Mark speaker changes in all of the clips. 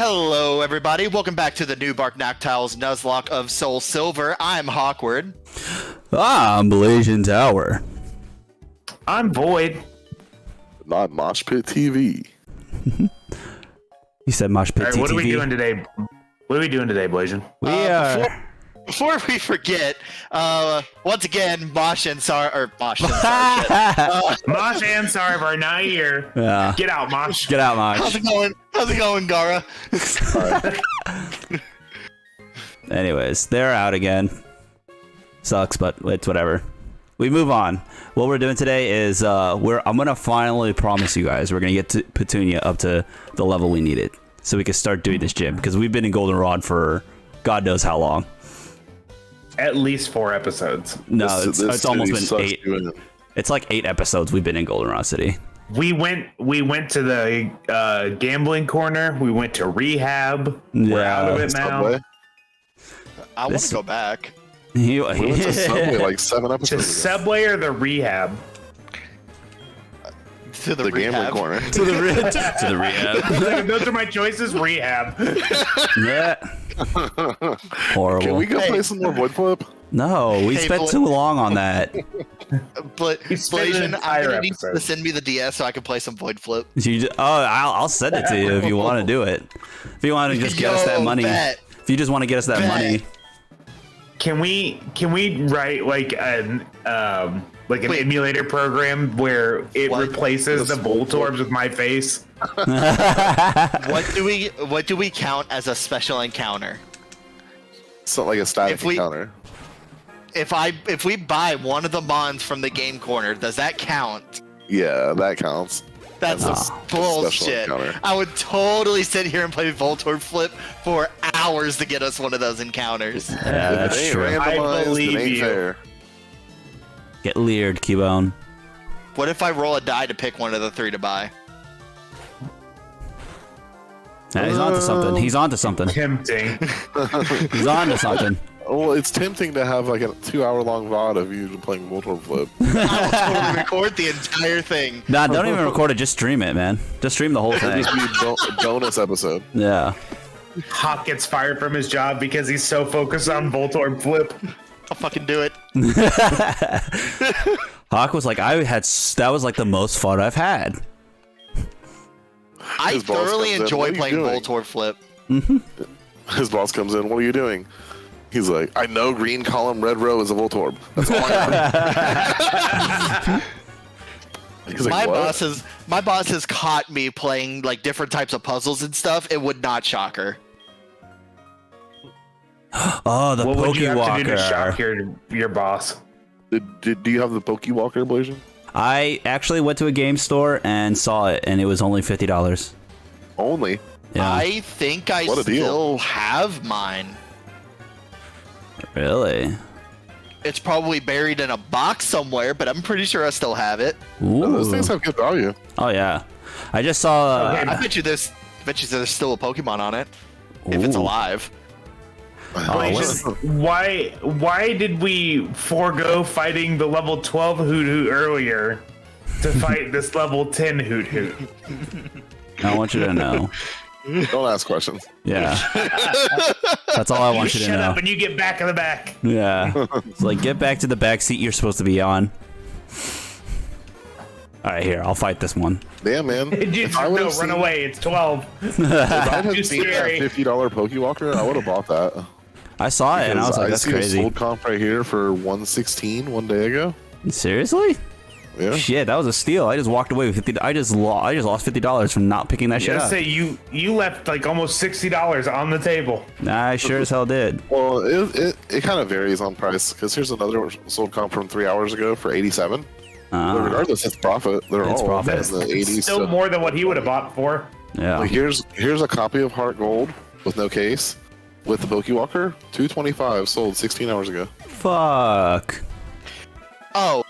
Speaker 1: Hello, everybody. Welcome back to the new Bark Noctowls Nuzlocke of Soulsilver. I'm Hawkward.
Speaker 2: I'm Blazing Tower.
Speaker 3: I'm Void.
Speaker 4: Not Mosh Pit TV.
Speaker 2: You said Mosh Pit
Speaker 3: All right, what
Speaker 2: TV.
Speaker 3: are we doing today? What are we doing today, Blazing?
Speaker 2: We are.
Speaker 1: Before we forget, once again, Mosh and Sar, Mosh
Speaker 3: Ansarv are not here.
Speaker 2: Yeah.
Speaker 3: Get out, Mosh.
Speaker 2: Get out, Mosh.
Speaker 1: How's it going? How's it going, Gara?
Speaker 2: Anyways, they're out again. Sucks, but it's whatever. We move on. What we're doing today is I'm gonna finally promise you guys we're gonna get to Petunia up to the level we need it, so we can start doing this gym because we've been in Goldenrod for God knows how long.
Speaker 3: At least 4 episodes.
Speaker 2: No, it's almost been 8.
Speaker 4: Doing it.
Speaker 2: It's like 8 episodes we've been in Goldenrod City.
Speaker 3: We went to the gambling corner. We went to rehab. We're out of it now.
Speaker 4: Subway.
Speaker 1: I want to go back.
Speaker 4: We went to Subway like 7
Speaker 3: To
Speaker 4: episodes ago.
Speaker 3: Subway or the rehab?
Speaker 1: To the
Speaker 4: The gambling
Speaker 1: rehab.
Speaker 4: corner.
Speaker 2: to the rehab.
Speaker 3: Those are my choices. Rehab.
Speaker 2: Yeah. Horrible.
Speaker 4: Can we go play some more Void Flip?
Speaker 2: No, we
Speaker 1: Hey,
Speaker 2: spent
Speaker 1: boy.
Speaker 2: too long on that.
Speaker 1: But
Speaker 3: We spent an
Speaker 1: Blazing, I'm
Speaker 3: entire
Speaker 1: gonna need
Speaker 3: episode.
Speaker 1: to send me the DS so I can play some Void Flip.
Speaker 2: I'll send it to you if you want to do it. If you want to just get us that
Speaker 1: Yo,
Speaker 2: money.
Speaker 1: bet.
Speaker 2: If you just want to get us that
Speaker 1: Bet.
Speaker 2: money.
Speaker 3: Can we write like an
Speaker 1: Wait.
Speaker 3: emulator program where it
Speaker 1: What?
Speaker 3: replaces the Voltorbs with my face?
Speaker 1: What do we count as a special encounter?
Speaker 4: It's not like a static
Speaker 1: If we-
Speaker 4: encounter.
Speaker 1: If we buy one of the mons from the game corner, does that count?
Speaker 4: Yeah, that counts.
Speaker 1: That's
Speaker 4: That's a
Speaker 1: bullshit.
Speaker 4: special encounter.
Speaker 1: I would totally sit here and play Voltorb Flip for hours to get us one of those encounters.
Speaker 2: Yeah,
Speaker 4: If
Speaker 2: that's
Speaker 4: it ain't
Speaker 2: true.
Speaker 4: randomized,
Speaker 3: believe
Speaker 4: it ain't
Speaker 3: you.
Speaker 4: fair.
Speaker 2: Get leered, Keybone.
Speaker 1: What if I roll a die to pick one of the 3 to buy?
Speaker 2: Yeah, he's onto something. He's onto something.
Speaker 3: Tempting.
Speaker 2: He's onto something.
Speaker 4: Well, it's tempting to have like a 2-hour-long VOD of you playing Void Flip.
Speaker 1: I'll totally record the entire thing.
Speaker 2: Nah, don't even record it. Just stream it, man. Just stream the whole
Speaker 4: It'll
Speaker 2: thing.
Speaker 4: just be a bonus episode.
Speaker 2: Yeah.
Speaker 3: Hawk gets fired from his job because he's so focused on Voltorb Flip.
Speaker 1: I'll fucking do it.
Speaker 2: Hawk was like, that was like the most fun I've had.
Speaker 1: I
Speaker 4: His boss
Speaker 1: thoroughly
Speaker 4: comes in,
Speaker 1: enjoy
Speaker 4: "What are you
Speaker 1: playing
Speaker 4: doing?"
Speaker 1: Voltorb Flip.
Speaker 4: His boss comes in, what are you doing? He's like, I know green column, red row is a Voltorb. That's all I know. He's like, what?
Speaker 1: My boss has caught me playing like different types of puzzles and stuff. It would not shock her.
Speaker 2: Oh, the
Speaker 3: What would you have to do to shock
Speaker 2: Pokewalker.
Speaker 3: your boss?
Speaker 4: Do you have the Pokewalker, Blazing?
Speaker 2: I actually went to a game store and saw it, and it was only $50.
Speaker 4: Only.
Speaker 2: Yeah.
Speaker 1: I think I
Speaker 4: What a deal.
Speaker 1: still have mine.
Speaker 2: Really?
Speaker 1: It's probably buried in a box somewhere, but I'm pretty sure I still have it.
Speaker 2: Ooh.
Speaker 4: Those things have good value.
Speaker 2: Oh yeah. I just saw.
Speaker 3: Okay,
Speaker 1: I bet you there's still a Pokemon on it if it's
Speaker 2: Ooh.
Speaker 1: alive.
Speaker 3: Why did we forego fighting the level 12 Hoot Hoot earlier to fight this level 10 Hoot Hoot?
Speaker 2: I want you to know.
Speaker 4: Don't ask questions.
Speaker 2: Yeah. That's all I want you to
Speaker 3: Shut
Speaker 2: know.
Speaker 3: up and you get back in the back.
Speaker 2: Yeah. It's like, get back to the back seat you're supposed to be on. All right, here. I'll fight this one.
Speaker 4: Damn, man. If I
Speaker 3: No,
Speaker 4: would've
Speaker 3: run
Speaker 4: seen-
Speaker 3: away. It's 12.
Speaker 4: If I
Speaker 3: Too
Speaker 4: had seen that
Speaker 3: scary.
Speaker 4: $50 Pokewalker, I would have bought that.
Speaker 2: I saw it and I was like, that's
Speaker 4: see a
Speaker 2: crazy.
Speaker 4: sold comp right here for $116 one day ago.
Speaker 2: Seriously?
Speaker 4: Yeah.
Speaker 2: Shit, that was a steal. I just walked away with $50. I just lost $50 from not picking that shit
Speaker 3: Just
Speaker 2: up.
Speaker 3: say you left like almost $60 on the table.
Speaker 2: I sure as hell did.
Speaker 4: Well, it kind of varies on price because here's another sold comp from 3 hours ago for $87. But regardless, it's profit. They're
Speaker 2: It's
Speaker 4: all
Speaker 2: profit.
Speaker 4: in the 80s.
Speaker 3: Still
Speaker 4: so-
Speaker 3: more than what he would have bought for.
Speaker 2: Yeah.
Speaker 4: Like here's a copy of Heart Gold with no case with the Pokewalker, $225, sold 16 hours ago.
Speaker 2: Fuck.
Speaker 1: Oh,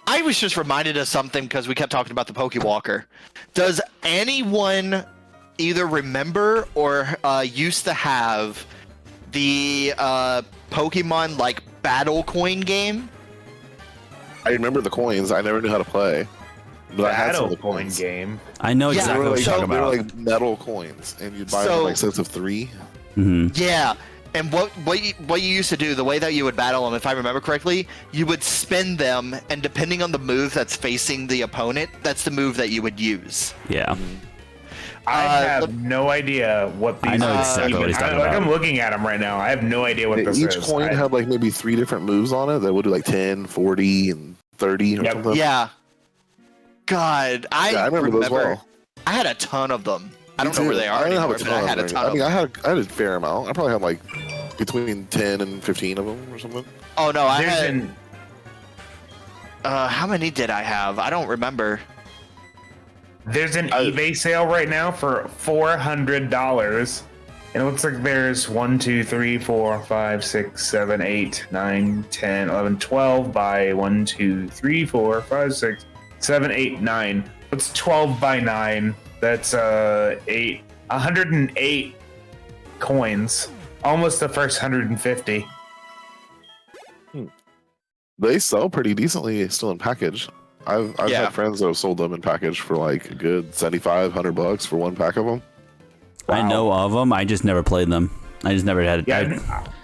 Speaker 1: I was just reminded of something because we kept talking about the Pokewalker. Does anyone either remember or used to have the Pokemon like battle coin game?
Speaker 4: I remember the coins. I never knew how to play. But I had some of the
Speaker 3: Battle coin
Speaker 4: coins.
Speaker 3: game.
Speaker 2: I know
Speaker 1: Yeah,
Speaker 2: exactly
Speaker 4: They were
Speaker 2: what
Speaker 4: like,
Speaker 2: you're talking
Speaker 4: they were
Speaker 2: about.
Speaker 4: like metal coins, and you'd buy them
Speaker 1: So-
Speaker 4: in like sets of 3.
Speaker 1: Yeah, and what you used to do, the way that you would battle them, if I remember correctly, you would spin them, and depending on the move that's facing the opponent, that's the move that you would use.
Speaker 2: Yeah.
Speaker 3: I have
Speaker 1: look-
Speaker 3: no idea what these.
Speaker 2: I know exactly what he's talking about.
Speaker 3: I'm looking at them right now. I have no idea what this
Speaker 4: Each
Speaker 3: is.
Speaker 4: coin had like maybe 3 different moves on it that would do like 10, 40, and 30 or
Speaker 3: Yep.
Speaker 4: something.
Speaker 1: Yeah. God,
Speaker 4: Yeah, I remember those well.
Speaker 1: I had a ton of them. I don't
Speaker 4: Me
Speaker 1: know where
Speaker 4: too.
Speaker 1: they are
Speaker 4: I didn't have
Speaker 1: anymore,
Speaker 4: a
Speaker 1: but
Speaker 4: ton
Speaker 1: I
Speaker 4: of
Speaker 1: had a
Speaker 4: them.
Speaker 1: ton
Speaker 4: I
Speaker 1: of
Speaker 4: mean,
Speaker 1: them.
Speaker 4: I had a fair amount. I probably had like between 10 and 15 of them or something.
Speaker 1: Oh no, I
Speaker 3: There's
Speaker 1: had.
Speaker 3: an-
Speaker 1: How many did I have? I don't remember.
Speaker 3: There's an eBay sale right now for $400. And it looks like there's 1, 2, 3, 4, 5, 6, 7, 8, 9, 10, 11, 12 by 1, 2, 3, 4, 5, 6, 7, 8, 9. It's 12 by 9. That's 108 coins. Almost the first 150.
Speaker 4: They sell pretty decently still in package. I've
Speaker 1: Yeah.
Speaker 4: had friends that have sold them in package for like a good $75-100 for one pack of them.
Speaker 2: I know of them. I just never played them. I just never had.
Speaker 3: Yeah,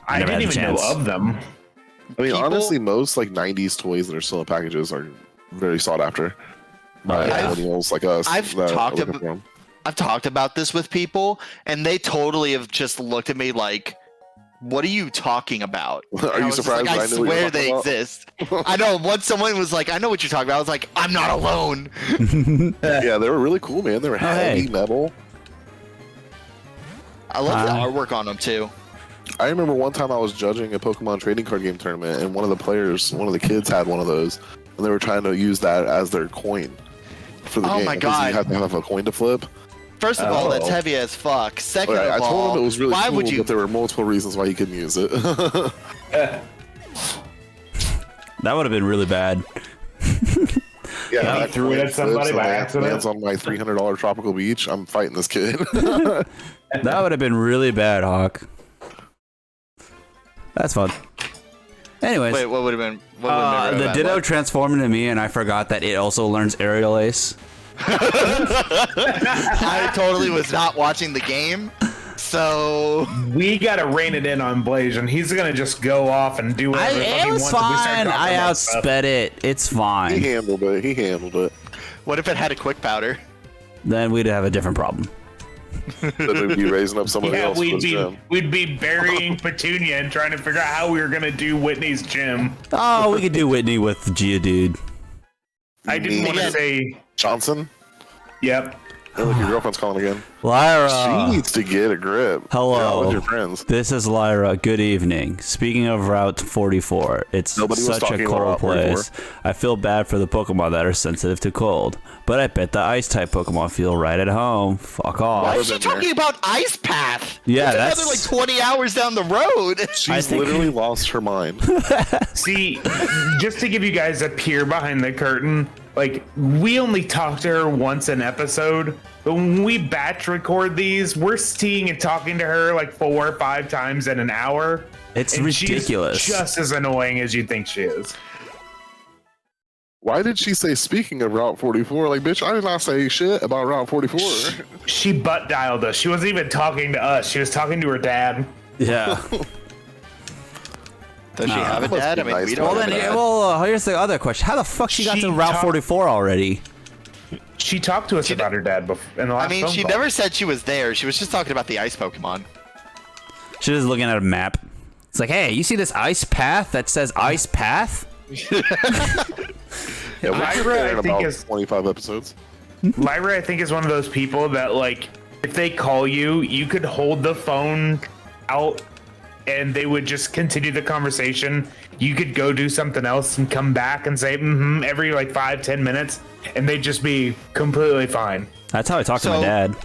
Speaker 3: I
Speaker 2: never had
Speaker 3: didn't
Speaker 2: the
Speaker 3: even know
Speaker 2: chance.
Speaker 3: of them.
Speaker 4: I mean,
Speaker 1: People-
Speaker 4: honestly, most like 90s toys that are still in packages are very sought after by millennials like us.
Speaker 1: I've
Speaker 4: that are
Speaker 1: talked
Speaker 4: looking
Speaker 1: ab-
Speaker 4: for 'em.
Speaker 1: I've talked about this with people, and they totally have just looked at me like, "What are you talking about?"
Speaker 4: Are
Speaker 1: And
Speaker 4: you
Speaker 1: I was just
Speaker 4: surprised
Speaker 1: Like,
Speaker 4: I
Speaker 1: I
Speaker 4: knew what you were
Speaker 1: swear
Speaker 4: talking
Speaker 1: they
Speaker 4: about?
Speaker 1: exist. I know. Once someone was like, "I know what you're talking about," I was like, "I'm not alone."
Speaker 4: Yeah, they were really cool, man. They were heavy
Speaker 2: hey.
Speaker 4: metal.
Speaker 1: I love the
Speaker 2: Huh?
Speaker 1: artwork on them too.
Speaker 4: I remember one time I was judging a Pokemon trading card game tournament, and one of the players, one of the kids, had one of those, and they were trying to use that as their coin for the
Speaker 1: Oh
Speaker 4: game.
Speaker 1: my
Speaker 4: because
Speaker 1: God.
Speaker 4: You have to have a coin to flip.
Speaker 1: First of all, that's
Speaker 3: Oh.
Speaker 1: heavy as fuck. Second
Speaker 4: I
Speaker 1: of all,
Speaker 4: told him it was really
Speaker 1: why
Speaker 4: cool,
Speaker 1: would you?
Speaker 4: but there were multiple reasons why he couldn't use it.
Speaker 2: That would have been really bad.
Speaker 4: Yeah,
Speaker 3: He
Speaker 4: that
Speaker 3: threw it
Speaker 4: coin
Speaker 3: at somebody
Speaker 4: flips and
Speaker 3: by
Speaker 4: it
Speaker 3: accident.
Speaker 4: lands on my $300 tropical beach. I'm fighting this kid.
Speaker 2: That would have been really bad, Hawk. That's fun. Anyways,
Speaker 1: Wait, what would have been? What would have been
Speaker 2: the
Speaker 1: really bad?
Speaker 2: Ditto
Speaker 1: What?
Speaker 2: transformed into me, and I forgot that it also learns Aerial Ace.
Speaker 1: I totally was not watching the game, so
Speaker 3: We gotta rein it in on Blaze, and he's gonna just go off and do whatever the fuck
Speaker 2: It
Speaker 3: he
Speaker 2: was
Speaker 3: wants if we start
Speaker 2: fine.
Speaker 3: talking
Speaker 2: I
Speaker 3: about stuff.
Speaker 2: outsped it. It's
Speaker 4: he
Speaker 2: fine.
Speaker 4: handled it. He handled it.
Speaker 1: what if it had a quick powder?
Speaker 2: Then we'd have a different problem.
Speaker 4: Then we'd be raising up somebody
Speaker 3: Yeah,
Speaker 4: else. for his gym.
Speaker 3: we'd be burying Petunia and trying to figure out how we were gonna do Whitney's gym.
Speaker 2: Oh, we could do Whitney with Geodude.
Speaker 3: I didn't want to
Speaker 1: Again.
Speaker 3: say.
Speaker 4: Johnson?
Speaker 3: Yep.
Speaker 4: Hey, look, your girlfriend's calling again.
Speaker 2: Lyra.
Speaker 4: She needs to get a grip.
Speaker 2: Hello.
Speaker 4: You're out with your friends.
Speaker 2: This is Lyra. Good evening. Speaking of Route 44, it's
Speaker 4: Nobody was
Speaker 2: such a
Speaker 4: talking about
Speaker 2: cold
Speaker 4: Route 44.
Speaker 2: place. I feel bad for the Pokemon that are sensitive to cold, but I bet the Ice-type Pokemon feel right at home. Fuck
Speaker 1: Why
Speaker 2: off.
Speaker 1: is she talking about Ice Path?
Speaker 2: Yeah,
Speaker 1: It's
Speaker 2: that's-
Speaker 1: another like 20 hours down the road.
Speaker 4: She's
Speaker 2: think-
Speaker 4: literally lost her mind.
Speaker 3: See, just to give you guys a peer behind the curtain, like we only talk to her once an episode, but when we batch record these, we're seeing and talking to her like 4 or 5 times in an hour.
Speaker 2: It's
Speaker 3: and
Speaker 2: ridiculous.
Speaker 3: She's just as annoying as you think she is.
Speaker 4: Why did she say, speaking of Route 44? Like, bitch, I did not say shit about Route 44.
Speaker 3: She butt dialed us. She wasn't even talking to us. She was talking to her dad.
Speaker 2: Yeah.
Speaker 1: Does she have a
Speaker 4: Must
Speaker 1: dad?
Speaker 4: be
Speaker 1: I mean,
Speaker 4: nice
Speaker 1: we
Speaker 4: to
Speaker 1: don't
Speaker 2: Well,
Speaker 1: have
Speaker 2: then,
Speaker 1: a dad.
Speaker 2: here's the other question. How the fuck she got
Speaker 3: She
Speaker 2: to Route
Speaker 3: talk-
Speaker 2: 44 already?
Speaker 3: She talked to us about her dad in the last
Speaker 1: I mean,
Speaker 3: phone
Speaker 1: she
Speaker 3: call.
Speaker 1: never said she was there. She was just talking about the ice Pokemon.
Speaker 2: She's just looking at a map. It's like, hey, you see this ice path that says Ice Path?
Speaker 4: Yeah, we're
Speaker 3: Lyra, I
Speaker 4: in
Speaker 3: think,
Speaker 4: about
Speaker 3: is
Speaker 4: 25 episodes.
Speaker 3: Lyra, I think, is one of those people that, like, if they call you, you could hold the phone out and they would just continue the conversation. You could go do something else and come back and say, every like 5-10 minutes, and they'd just be completely fine.
Speaker 2: That's how I talk to my
Speaker 1: So-
Speaker 2: dad.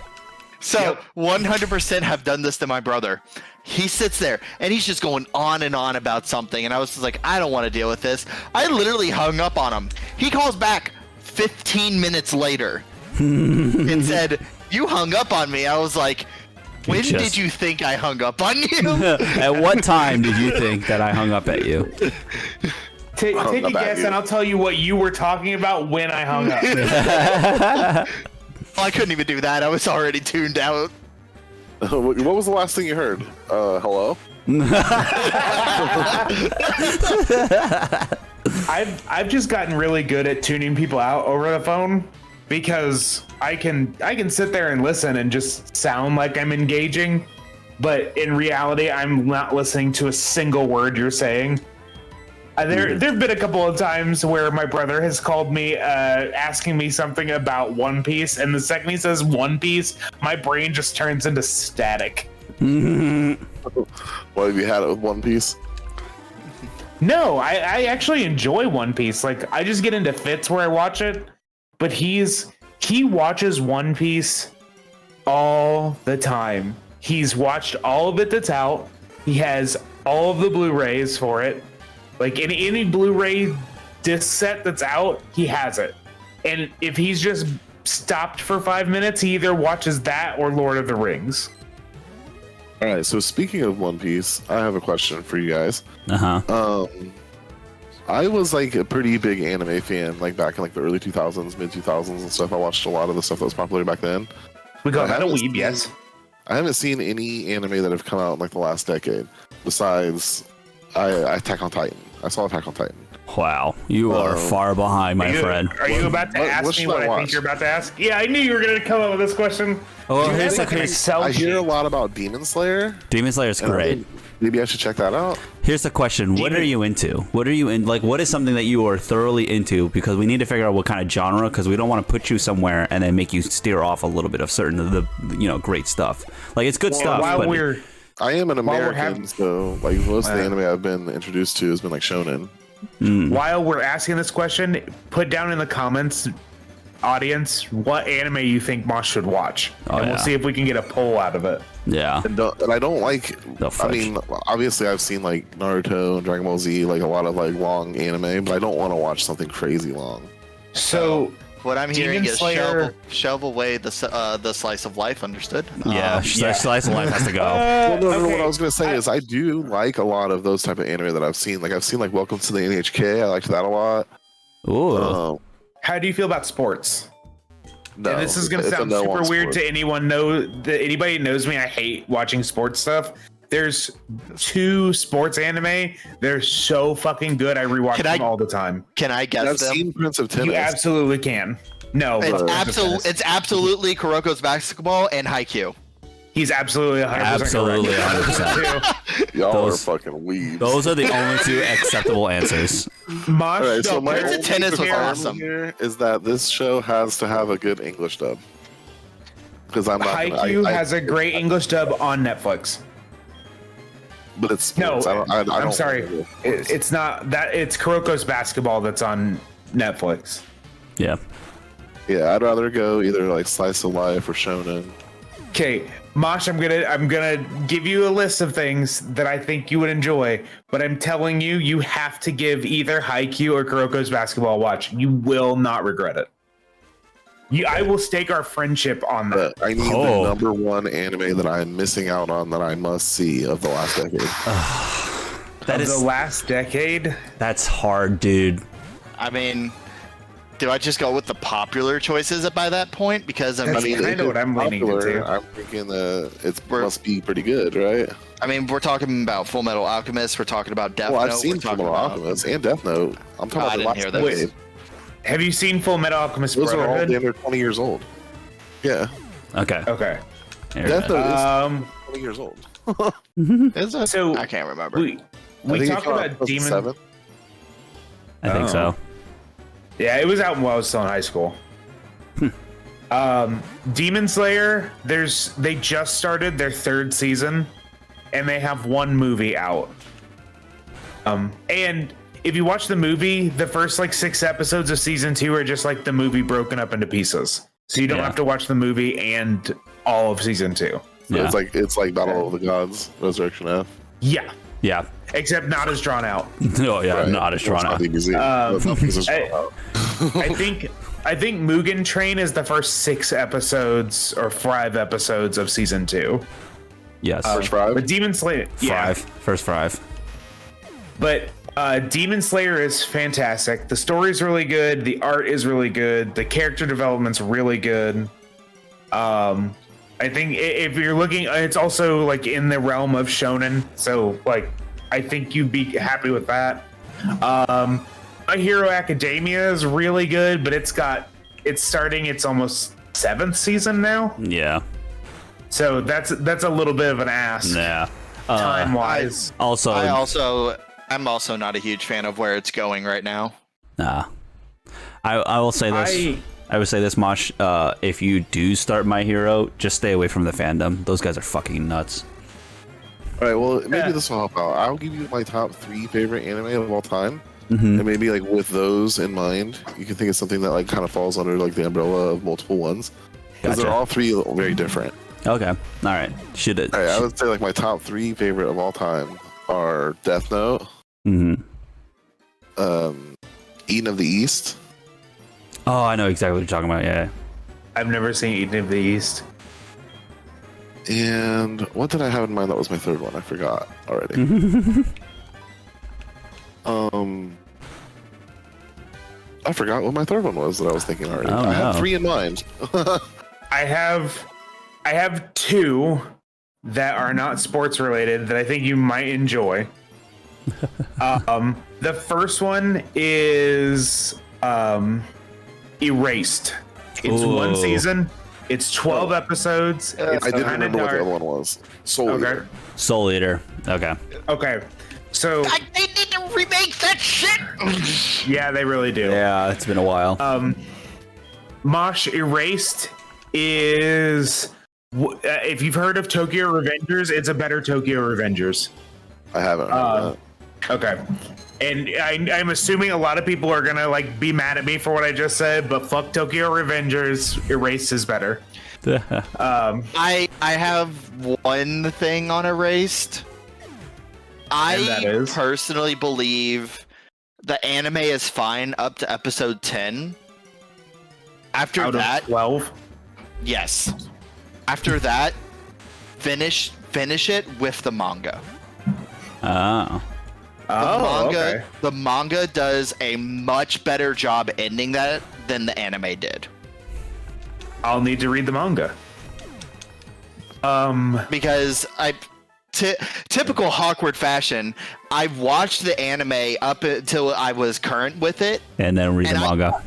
Speaker 1: So 100% have done this to my brother. He sits there and he's just going on and on about something, and I was just like, I don't want to deal with this. I literally hung up on him. He calls back 15 minutes later and said, "You hung up on me." I was like, "When
Speaker 2: just-
Speaker 1: did you think I hung up on you?"
Speaker 2: At what time did you think that I hung up at you?
Speaker 3: Take
Speaker 4: Oh,
Speaker 3: a
Speaker 4: not bad,
Speaker 3: guess,
Speaker 4: dude.
Speaker 3: and I'll tell you what you were talking about when I hung up.
Speaker 1: Well, I couldn't even do that. I was already tuned out.
Speaker 4: What was the last thing you heard? Hello?
Speaker 3: I've just gotten really good at tuning people out over the phone because I can sit there and listen and just sound like I'm engaging, but in reality, I'm not listening to a single word you're saying. There've been a couple of times where my brother has called me asking me something about One Piece, and the second he says One Piece, my brain just turns into static.
Speaker 4: What have you had it with One Piece?
Speaker 3: No, I actually enjoy One Piece. Like, I just get into fits where I watch it, but he watches One Piece all the time. He's watched all of it that's out. He has all of the Blu-rays for it. Like, any Blu-ray disc set that's out, he has it. And if he's just stopped for 5 minutes, he either watches that or Lord of the Rings.
Speaker 4: All right, so speaking of One Piece, I have a question for you guys. I was like a pretty big anime fan, like back in like the early 2000s, mid 2000s and stuff. I watched a lot of the stuff that was popular back then.
Speaker 3: We call
Speaker 4: I
Speaker 3: that a
Speaker 4: haven't
Speaker 3: weeb,
Speaker 4: seen-
Speaker 3: yes.
Speaker 4: I haven't seen any anime that have come out in like the last decade besides Attack on Titan. I saw Attack on Titan.
Speaker 2: Wow, you are far behind, my friend.
Speaker 3: Are you about to ask me
Speaker 4: should
Speaker 3: what
Speaker 4: I
Speaker 3: I
Speaker 4: watch?
Speaker 3: think you're about to ask? Yeah, I knew you were going to come up with this question.
Speaker 2: Oh,
Speaker 3: Do you
Speaker 2: here's
Speaker 3: have,
Speaker 2: the
Speaker 3: like, an
Speaker 2: case.
Speaker 3: Excel
Speaker 4: I hear a
Speaker 3: sheet?
Speaker 4: lot about Demon Slayer.
Speaker 2: Demon Slayer's
Speaker 4: and I
Speaker 2: great.
Speaker 4: think maybe I should check that out.
Speaker 2: Here's the question: what are you into? What are you in? Like, what is something that you are thoroughly into? Because we need to figure out what kind of genre. Because we don't want to put you somewhere and then make you steer off a little bit of certain of the great stuff. Like, it's good stuff.
Speaker 3: While
Speaker 2: But
Speaker 3: we're
Speaker 4: I am an
Speaker 3: While we're
Speaker 4: American,
Speaker 3: having-
Speaker 4: so like most of the anime I've been introduced to has been like shonen.
Speaker 3: while we're asking this question, put down in the comments, audience, what anime you think Mosh should watch, and
Speaker 2: yeah.
Speaker 3: we'll see if we can get a poll out of it.
Speaker 2: yeah,
Speaker 4: And I don't like.
Speaker 2: No
Speaker 4: I
Speaker 2: fudge.
Speaker 4: mean, obviously, I've seen like Naruto and Dragon Ball Z, like a lot of like long anime, but I don't want to watch something crazy long.
Speaker 3: So
Speaker 1: What I'm hearing
Speaker 3: Demon
Speaker 1: is
Speaker 3: Slayer-
Speaker 1: shove away the slice of life. Understood?
Speaker 2: yeah. Slice of life has to go.
Speaker 4: Well, no,
Speaker 3: okay.
Speaker 4: what I was gonna say is I do like a lot of those type of anime that I've seen. Like I've seen like Welcome to the NHK. I liked that a lot.
Speaker 2: Ooh,
Speaker 3: how do you feel about sports?
Speaker 4: No,
Speaker 3: And this is going to
Speaker 4: it's a
Speaker 3: sound
Speaker 4: no
Speaker 3: super
Speaker 4: on
Speaker 3: weird
Speaker 4: sports.
Speaker 3: to anybody who knows me. I hate watching sports stuff. There's 2 sports anime. They're so fucking good. I rewatch
Speaker 1: Can I-
Speaker 3: them all the time.
Speaker 1: Can I guess
Speaker 4: I've
Speaker 1: them?
Speaker 4: seen Prince of Tennis.
Speaker 3: You absolutely can. No,
Speaker 1: It's,
Speaker 3: but-
Speaker 1: it's absolutely Kuroko's basketball and Haikyuu.
Speaker 3: He's absolutely 100%
Speaker 2: Absolutely,
Speaker 3: correct.
Speaker 2: 100%.
Speaker 4: Y'all
Speaker 2: those-
Speaker 4: are fucking weebs.
Speaker 2: Those are the only 2 acceptable answers.
Speaker 3: Mosh,
Speaker 4: All right, so
Speaker 3: no,
Speaker 4: my
Speaker 1: Prince of
Speaker 4: only
Speaker 1: Tennis was
Speaker 4: concern
Speaker 1: awesome.
Speaker 4: here is that this show has to have a good English dub. Because I'm not.
Speaker 3: Haikyuu has a great English dub on Netflix.
Speaker 4: But it's
Speaker 3: No,
Speaker 4: sports. I don't
Speaker 3: I'm sorry.
Speaker 4: know.
Speaker 3: It's not that. It's Kuroko's basketball that's on Netflix.
Speaker 2: Yeah.
Speaker 4: Yeah, I'd rather go either like slice of life or shonen.
Speaker 3: Okay, Mosh, I'm gonna give you a list of things that I think you would enjoy, but I'm telling you, you have to give either Haikyuu or Kuroko's basketball a watch. You will not regret it. I will stake our friendship on that.
Speaker 4: But I need
Speaker 2: Oh.
Speaker 4: the number one anime that I'm missing out on that I must see of the last decade.
Speaker 2: That
Speaker 3: Of
Speaker 2: is
Speaker 3: the last decade.
Speaker 2: that's hard, dude.
Speaker 1: I mean, do I just go with the popular choices by that point? Because I
Speaker 3: That's
Speaker 1: mean,
Speaker 3: kinda
Speaker 4: if
Speaker 3: what I'm
Speaker 4: it's
Speaker 3: leaning
Speaker 4: popular,
Speaker 3: into.
Speaker 4: I'm thinking that it
Speaker 1: We're-
Speaker 4: must be pretty good, right?
Speaker 1: we're talking about Full Metal Alchemist. We're talking about Death
Speaker 4: Well, I've
Speaker 1: Note.
Speaker 4: seen
Speaker 1: we're talking
Speaker 4: Fullmetal
Speaker 1: about-
Speaker 4: Alchemist and Death Note. I'm talking
Speaker 1: I
Speaker 4: about the
Speaker 1: didn't
Speaker 4: last
Speaker 1: hear that.
Speaker 4: decade.
Speaker 3: Have you seen Full Metal Alchemist
Speaker 4: Those are all
Speaker 3: Brotherhood?
Speaker 4: damn near 20 years old. Yeah,
Speaker 2: Okay.
Speaker 3: Okay.
Speaker 2: Here
Speaker 4: Death
Speaker 2: we
Speaker 4: Note
Speaker 2: go.
Speaker 3: Um.
Speaker 4: is 20 years old.
Speaker 1: Is it?
Speaker 3: So
Speaker 1: I can't remember.
Speaker 3: we
Speaker 4: I think it
Speaker 3: talked
Speaker 4: came out in
Speaker 3: about Demon.
Speaker 4: 2007.
Speaker 2: I think so.
Speaker 3: Yeah, it was out while I was still in high school. Demon Slayer, they just started their 3rd season, and they have 1 movie out. And if you watch the movie, the first like 6 episodes of season 2 are just like the movie broken up into pieces. So you don't
Speaker 2: Yeah.
Speaker 3: have to watch the movie and all of season 2.
Speaker 4: So
Speaker 2: Yeah.
Speaker 4: it's like Battle of the Gods, Resurrection F.
Speaker 3: Yeah,
Speaker 2: Yeah.
Speaker 3: except not as drawn out.
Speaker 2: Oh yeah,
Speaker 4: Right.
Speaker 2: not as drawn
Speaker 4: It's not
Speaker 2: out.
Speaker 4: DBZ. It's not because it's drawn out.
Speaker 3: I think Mugen Train is the first 6 episodes or 5 episodes of season 2.
Speaker 2: Yes.
Speaker 4: First 5.
Speaker 3: But Demon Slayer, yeah.
Speaker 2: 5. First 5.
Speaker 3: But Demon Slayer is fantastic. The story's really good. The art is really good. The character development's really good. I think if you're looking, it's also like in the realm of shonen. So like, I think you'd be happy with that. My Hero Academia is really good, but it's starting its almost 7th season now.
Speaker 2: Yeah.
Speaker 3: So that's a little bit of an ask.
Speaker 2: Yeah.
Speaker 3: Time wise.
Speaker 1: I'm also not a huge fan of where it's going right now.
Speaker 2: Nah. I will say this. I would say this, Mosh. If you do start My Hero, just stay away from the fandom. Those guys are fucking nuts.
Speaker 4: All right, well, maybe this will help out. I'll give you my top 3 favorite anime of all time. And maybe like with those in mind, you can think of something that like kind of falls under like the umbrella of multiple ones. Because they're all 3 very different.
Speaker 2: Okay. All right. Should it?
Speaker 4: All right, I would say like my top 3 favorite of all time are Death Note, Eden of the East.
Speaker 2: Oh, I know exactly what you're talking about. Yeah.
Speaker 3: I've never seen Eden of the East.
Speaker 4: And what did I have in mind that was my 3rd one? I forgot already. I forgot what my 3rd one was that I was thinking already.
Speaker 2: Oh,
Speaker 4: I had
Speaker 2: no.
Speaker 4: 3 in mind.
Speaker 3: I have 2 that are not sports related that I think you might enjoy. The first one is Erased. It's 1 season. It's 12 episodes. It's
Speaker 4: I didn't
Speaker 3: kinda
Speaker 4: remember what the
Speaker 3: dark.
Speaker 4: other one was. Soul Eater.
Speaker 2: Soul Eater. Okay.
Speaker 3: Okay. So
Speaker 1: They need to remake that shit.
Speaker 3: yeah, they really do.
Speaker 2: Yeah, it's been a while.
Speaker 3: Mosh, Erased is if you've heard of Tokyo Revengers, it's a better Tokyo Revengers.
Speaker 4: I haven't heard that.
Speaker 3: Okay. And I'm assuming a lot of people are gonna like be mad at me for what I just said, but fuck Tokyo Revengers. Erased is better.
Speaker 1: I have one thing on Erased.
Speaker 3: And that
Speaker 1: I
Speaker 3: is?
Speaker 1: personally believe the anime is fine up to episode 10. After
Speaker 3: Out
Speaker 1: that,
Speaker 3: of 12.
Speaker 1: yes. After that, finish it with the manga.
Speaker 2: Oh.
Speaker 3: Okay.
Speaker 1: The manga does a much better job ending that than the anime did.
Speaker 3: I'll need to read the manga.
Speaker 1: Because typical Hawkward fashion, I watched the anime up until I was current with it,
Speaker 2: And then read the manga.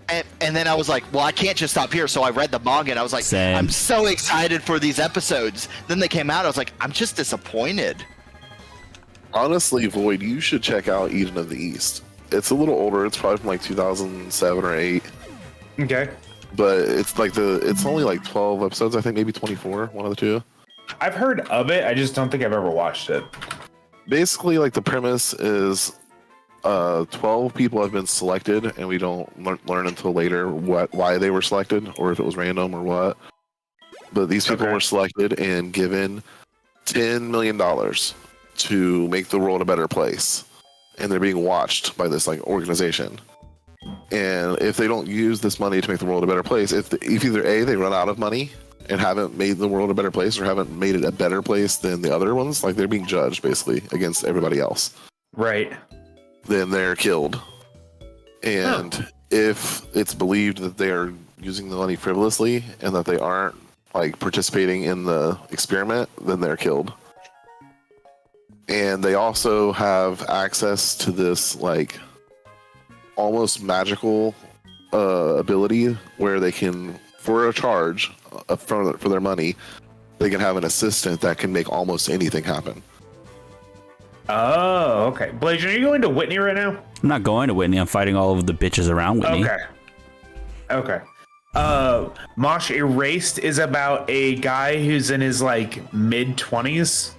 Speaker 1: and then I was like, well, I can't just stop here. So I read the manga, and I was like,
Speaker 2: Same.
Speaker 1: I'm so excited for these episodes. Then they came out, I was like, I'm just disappointed.
Speaker 4: Honestly, Void, you should check out Eden of the East. It's a little older. It's probably from like 2007 or 8.
Speaker 3: Okay.
Speaker 4: But it's only like 12 episodes, I think, maybe 24, one of the two.
Speaker 3: I've heard of it. I just don't think I've ever watched it.
Speaker 4: Basically, like the premise is 12 people have been selected, and we don't learn until later why they were selected, or if it was random or what. But these people were selected and given $10 million to make the world a better place, and they're being watched by this like organization. And if they don't use this money to make the world a better place, if either A, they run out of money and haven't made the world a better place, or haven't made it a better place than the other ones, like they're being judged basically against everybody else,
Speaker 3: Right.
Speaker 4: then they're killed. And if it's believed that they are using the money frivolously and that they aren't like participating in the experiment, then they're killed. And they also have access to this like almost magical ability where they can, for a charge for their money, they can have an assistant that can make almost anything happen.
Speaker 3: Oh, okay. Blaze, are you going to Whitney right now?
Speaker 2: I'm not going to Whitney. I'm fighting all of the bitches around Whitney.
Speaker 3: Okay. Mosh, Erased is about a guy who's in his like mid-20s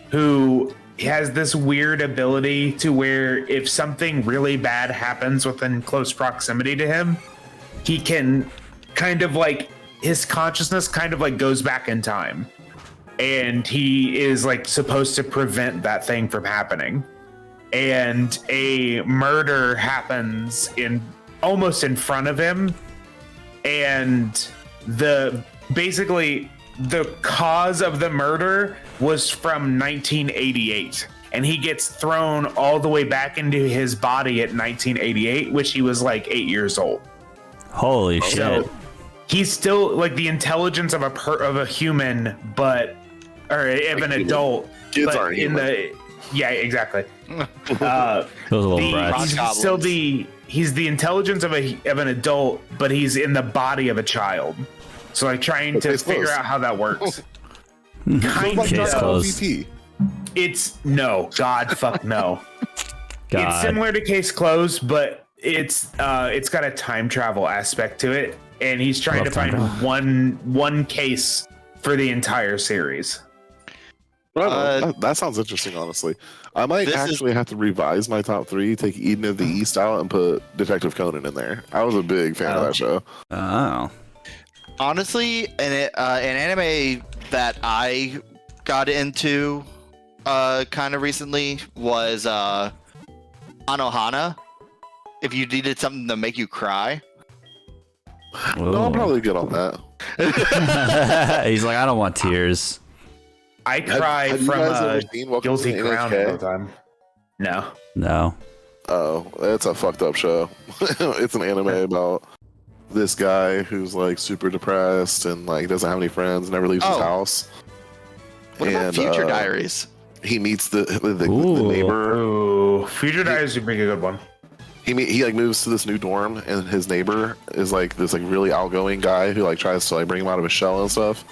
Speaker 3: who has this weird ability to where if something really bad happens within close proximity to him, he can kind of like, his consciousness kind of like goes back in time. And he is like supposed to prevent that thing from happening. And a murder happens almost in front of him. And basically the cause of the murder was from 1988. and he gets thrown all the way back into his body at 1988, which he was like 8 years old.
Speaker 2: Holy shit.
Speaker 3: So he's still like the intelligence of a human, or of an adult.
Speaker 4: Kids
Speaker 3: but
Speaker 4: aren't
Speaker 3: in
Speaker 4: human.
Speaker 3: yeah, exactly.
Speaker 2: Those little brats.
Speaker 3: He's the intelligence of an adult, but he's in the body of a child. So like trying to figure out how that works. Kind
Speaker 2: Case
Speaker 3: of.
Speaker 2: closed.
Speaker 4: VT.
Speaker 3: It's no, God, fuck no.
Speaker 2: God.
Speaker 3: It's similar to Case Closed, but it's got a time travel aspect to it, and he's trying
Speaker 2: Love
Speaker 3: to find
Speaker 2: time
Speaker 3: one case for the entire series.
Speaker 4: Well, that sounds interesting, honestly. I might actually have to revise my top 3, take Eden of the East out, and put Detective Conan in there. I was a big fan of that show.
Speaker 2: Oh.
Speaker 1: Honestly, an anime that I got into kind of recently was Anohana. If you needed something to make you cry.
Speaker 4: No, I'm probably good on that.
Speaker 2: He's like, I don't want tears.
Speaker 3: I cry
Speaker 4: have you
Speaker 3: from
Speaker 4: guys ever seen Welcome to
Speaker 3: Guilty
Speaker 4: the
Speaker 3: Crown
Speaker 4: NHK?
Speaker 3: all the time. No.
Speaker 2: No.
Speaker 4: Oh, it's a fucked up show. It's an anime about this guy who's like super depressed and like doesn't have any friends, never leaves his house.
Speaker 1: What about Future Diaries?
Speaker 4: He meets the
Speaker 2: Ooh.
Speaker 4: neighbor.
Speaker 3: Ooh, Future Diaries would be a good one.
Speaker 4: He like moves to this new dorm, and his neighbor is like this like really outgoing guy who like tries to like bring him out of his shell and stuff.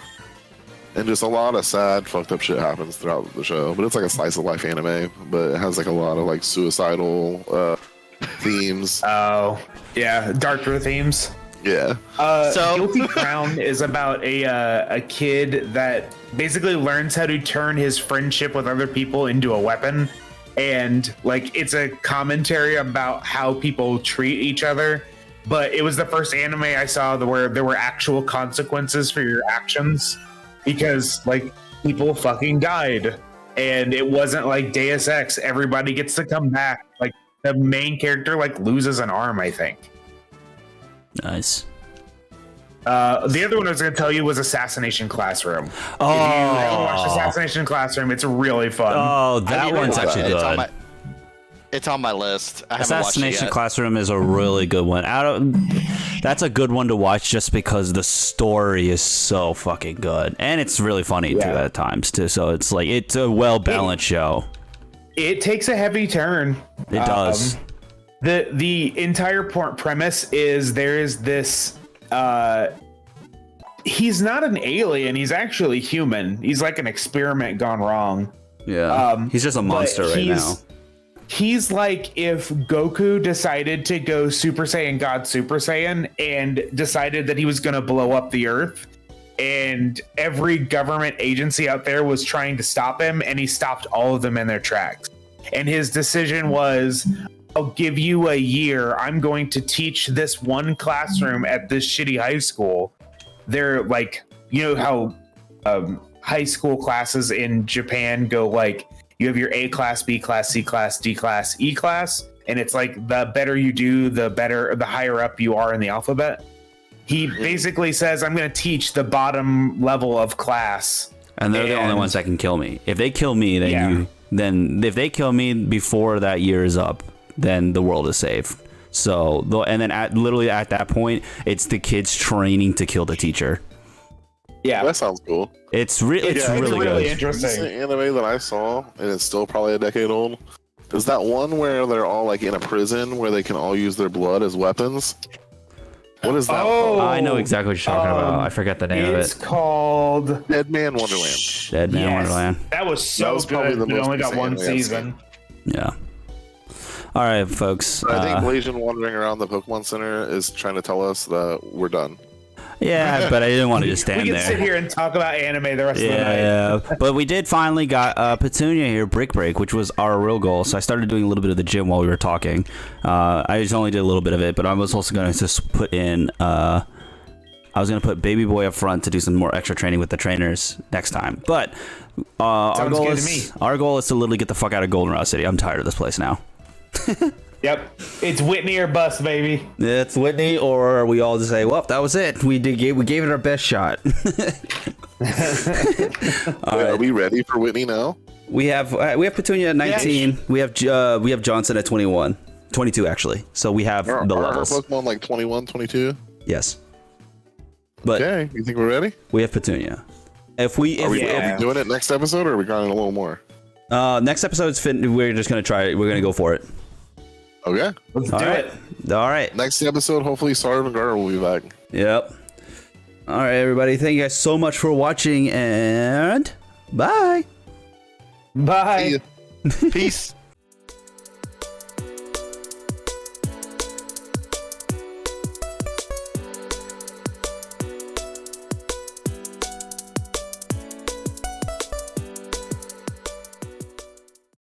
Speaker 4: And just a lot of sad, fucked up shit happens throughout the show. But it's like a slice of life anime, but it has like a lot of like suicidal themes.
Speaker 3: Oh, yeah, darker themes.
Speaker 4: Yeah.
Speaker 1: So-
Speaker 3: Guilty Crown is about a kid that basically learns how to turn his friendship with other people into a weapon, and like it's a commentary about how people treat each other. But it was the first anime I saw where there were actual consequences for your actions, because like people fucking died, and it wasn't like Deus Ex. Everybody gets to come back. Like the main character like loses an arm, I think.
Speaker 2: Nice.
Speaker 3: The other one I was going to tell you was Assassination Classroom.
Speaker 2: Oh.
Speaker 3: If you haven't watched Assassination Classroom, it's really fun.
Speaker 2: Oh,
Speaker 1: I
Speaker 2: that
Speaker 1: need to
Speaker 2: one's
Speaker 1: watch
Speaker 2: actually
Speaker 1: it.
Speaker 2: good.
Speaker 1: It's on my list. I haven't watched it
Speaker 2: Assassination
Speaker 1: yet.
Speaker 2: Classroom is a really good one. That's a good one to watch just because the story is so fucking good, and it's really funny too at times too. So it's like it's a well balanced show.
Speaker 3: It takes a heavy turn.
Speaker 2: It does.
Speaker 3: The entire premise is there is this. He's not an alien. He's actually human. He's like an experiment gone wrong.
Speaker 2: Yeah. He's just a monster right now.
Speaker 3: He's like if Goku decided to go Super Saiyan God Super Saiyan and decided that he was going to blow up the Earth, and every government agency out there was trying to stop him, and he stopped all of them in their tracks. And his decision was, I'll give you a year. I'm going to teach this one classroom at this shitty high school. They're like, you know how high school classes in Japan go like, you have your A class, B class, C class, D class, E class, and it's like the better you do, the higher up you are in the alphabet. He basically says, I'm going to teach the bottom level of class.
Speaker 2: And they're the only ones that can kill me. If they kill me, then if they kill me before that year is up, then the world is saved. So, and then literally at that point, it's the kids training to kill the teacher.
Speaker 3: Yeah,
Speaker 4: That sounds cool.
Speaker 2: It's really
Speaker 3: really
Speaker 2: good.
Speaker 3: interesting.
Speaker 4: Recent anime that I saw, and it's still probably a decade old, is that one where they're all like in a prison where they can all use their blood as weapons. What is that called?
Speaker 2: I know exactly what you're talking about. I forget the name of
Speaker 3: It's
Speaker 2: it.
Speaker 3: called
Speaker 4: Dead Man Wonderland.
Speaker 2: Dead Man Wonderland.
Speaker 3: That was so
Speaker 4: That was probably
Speaker 3: good.
Speaker 4: the
Speaker 3: But it
Speaker 4: most
Speaker 3: only got
Speaker 4: recent
Speaker 3: one
Speaker 4: anime I've
Speaker 3: season.
Speaker 2: Yeah. All right, folks.
Speaker 4: I think Blasian wandering around the Pokemon Center is trying to tell us that we're done.
Speaker 2: Yeah, but I didn't want to just stand
Speaker 3: We can
Speaker 2: there.
Speaker 3: sit here and talk about anime the rest of the night.
Speaker 2: Yeah, but we did finally got Petunia here, Brick Break, which was our real goal. So I started doing a little bit of the gym while we were talking. I just only did a little bit of it, but I was also going to just put in. I was going to put Baby Boy up front to do some more extra training with the trainers next time. But our goal
Speaker 3: good to me.
Speaker 2: is to literally get the fuck out of Goldenrod City. I'm tired of this place now.
Speaker 3: Yep, it's Whitney or bust, baby.
Speaker 2: It's Whitney, or we all just say, "Well, that was it. We gave it our best shot."
Speaker 4: Are we ready for Whitney now?
Speaker 2: We have Petunia at 19. We have Johnson at 21. 22 actually. So we have
Speaker 4: Are
Speaker 2: the
Speaker 4: our
Speaker 2: levels.
Speaker 4: Pokemon like 21, 22?
Speaker 2: Yes. But
Speaker 4: Okay, you think we're ready?
Speaker 2: we have Petunia. If we
Speaker 4: Are we doing it next episode, or are we going a little more?
Speaker 2: next episode's we're just gonna try it. We're gonna go for it.
Speaker 4: Okay.
Speaker 3: Let's
Speaker 2: All
Speaker 3: do
Speaker 2: right.
Speaker 3: it.
Speaker 2: All right.
Speaker 4: Next episode, hopefully, Sarv and Gar will be back.
Speaker 2: Yep. All right, everybody. Thank you guys so much for watching, and bye.
Speaker 3: Bye.
Speaker 4: See ya.
Speaker 1: Peace.